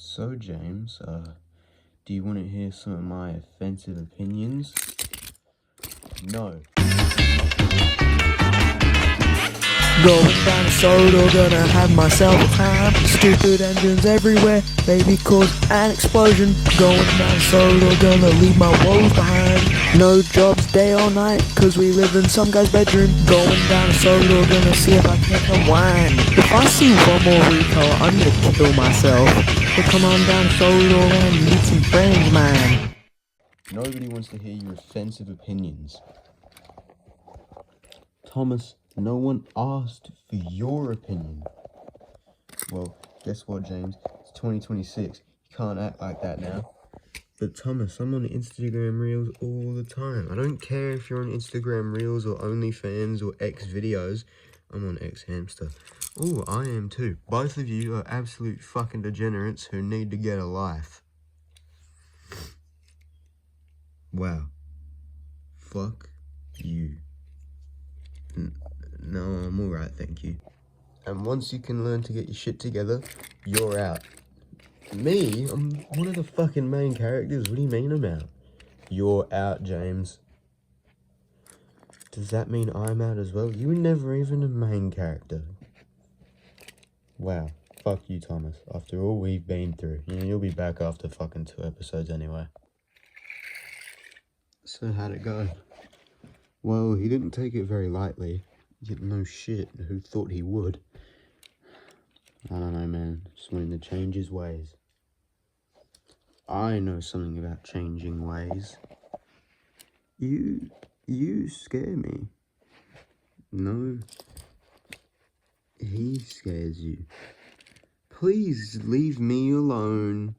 So, James, do you want to hear some of my offensive opinions? No. Going down a solo, gonna have myself a time. Stupid engines everywhere, maybe cause an explosion. Going down a solo, gonna leave my woes behind. No jobs day or night, cause we live in some guy's bedroom. Going down a solo, gonna see if I can unwind. If I see one more Rico, I'm gonna kill myself. So come on down a solo and meet some friends, man. Nobody wants to hear your offensive opinions. Thomas, no one asked for your opinion. Well, guess what, James? It's 2026. You can't act like that now. But Thomas, I'm on Instagram Reels all the time. I don't care if you're on Instagram Reels or OnlyFans or X videos. I'm on X Hamster. Oh, I am too. Both of you are absolute fucking degenerates who need to get a life. Wow. Fuck you. No, I'm alright, thank you. And once you can learn to get your shit together, you're out. Me? I'm one of the fucking main characters. What do you mean I'm out? You're out, James. Does that mean I'm out as well? You were never even a main character. Wow. Fuck you, Thomas. After all we've been through. You'll be back after fucking 2 episodes anyway. So how'd it go? Well, he didn't take it very lightly. Yet no shit. Who thought he would? I don't know, man. Just wanting to change his ways. I know something about changing ways. You scare me. No. He scares you. Please leave me alone.